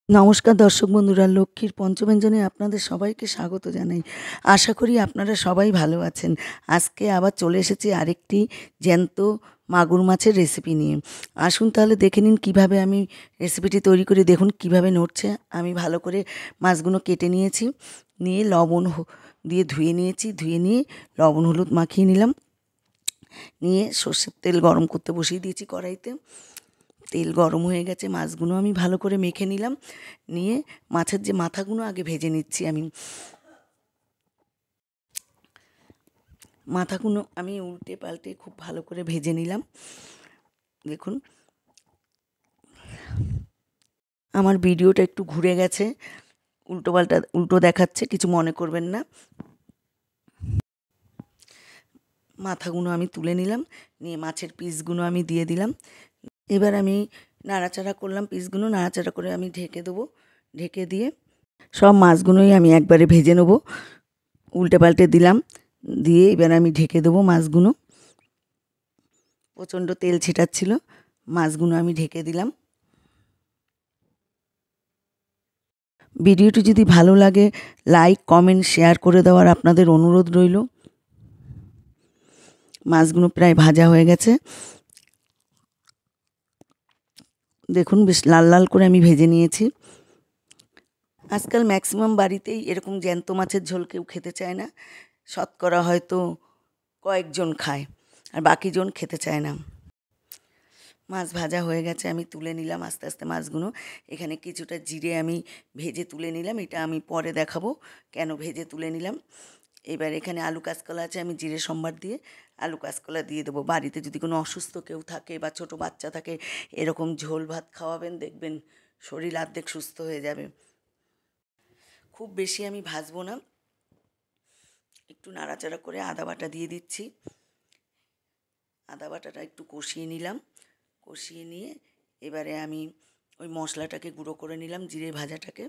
নমস্কার দর্শক বন্ধুরা, লক্ষ্মীর পঞ্চব্যঞ্জনে আপনাদের সবাইকে স্বাগত জানাই। আশা করি আপনারা সবাই ভালো আছেন। আজকে আবার চলে এসেছি আরেকটি জ্যান্ত মাগুর মাছের রেসিপি নিয়ে। আসুন তাহলে দেখে নিন কিভাবে আমি রেসিপিটি তৈরি করি। দেখুন কিভাবে নড়ছে। আমি ভালো করে মাছগুলো কেটে নিয়েছি, নিয়ে লবণ দিয়ে ধুয়ে নিয়েছি, ধুয়ে নিয়ে লবণ হলুদ মাখিয়ে নিলাম, নিয়ে সর্ষের তেল গরম করতে বসিয়ে দিয়েছি কড়াইতে। তেল গরম হয়ে গেছে, মাছগুলো আমি ভালো করে মেখে নিলাম, নিয়ে মাছের যে মাথাগুলো আগে ভেজে নিচ্ছি। আমি মাথাগুলো আমি উল্টে পাল্টে খুব ভালো করে ভেজে নিলাম। দেখুন আমার ভিডিওটা একটু ঘুরে গেছে, উল্টো দেখাচ্ছে, কিছু মনে করবেন না। মাথাগুলো আমি তুলে নিলাম, নিয়ে মাছের পিসগুলো আমি দিয়ে দিলাম। এবার আমি নাড়াচাড়া করলাম, পিসগুলো নাড়াচাড়া করে আমি ঢেকে দেবো। ঢেকে দিয়ে সব মাছগুলোই আমি একবারে ভেজে নেবো। উল্টে পাল্টে দিলাম, দিয়ে এবার আমি ঢেকে দেবো মাছগুলো। প্রচণ্ড তেল ছেটাচ্ছিল, মাছগুলো আমি ঢেকে দিলাম। ভিডিওটি যদি ভালো লাগে লাইক কমেন্ট শেয়ার করে দেওয়ার আপনাদের অনুরোধ রইল। মাছগুলো প্রায় ভাজা হয়ে গেছে, দেখুন বেশ লাল লাল করে আমি ভেজে নিয়েছি। আজকাল ম্যাক্সিমাম বাড়িতেই এরকম জ্যান্ত মাছের ঝোল কেউ খেতে চায় না, শতকরা হয়তো কয়েকজন খায়, আর বাকিজন খেতে চায় না। মাছ ভাজা হয়ে গেছে, আমি তুলে নিলাম আস্তে আস্তে মাছগুলো। এখানে কিছুটা জিরে আমি ভেজে তুলে নিলাম, এটা আমি পরে দেখাবো কেন ভেজে তুলে নিলাম। এবার এখানে আলু কাঁচকলা আছে, আমি জিরে সম্বার দিয়ে আলু কাঁচকলা দিয়ে দেবো। বাড়িতে যদি কোনো অসুস্থ কেউ থাকে বা ছোটো বাচ্চা থাকে, এরকম ঝোল ভাত খাওয়াবেন, দেখবেন শরীর অর্ধেক সুস্থ হয়ে যাবে। খুব বেশি আমি ভাজবো না, একটু নাড়াচাড়া করে আদা বাটা দিয়ে দিচ্ছি। আদা বাটাটা একটু কষিয়ে নিলাম, কষিয়ে নিয়ে এবারে আমি ওই মশলাটাকে গুঁড়ো করে নিলাম, জিরে ভাজাটাকে।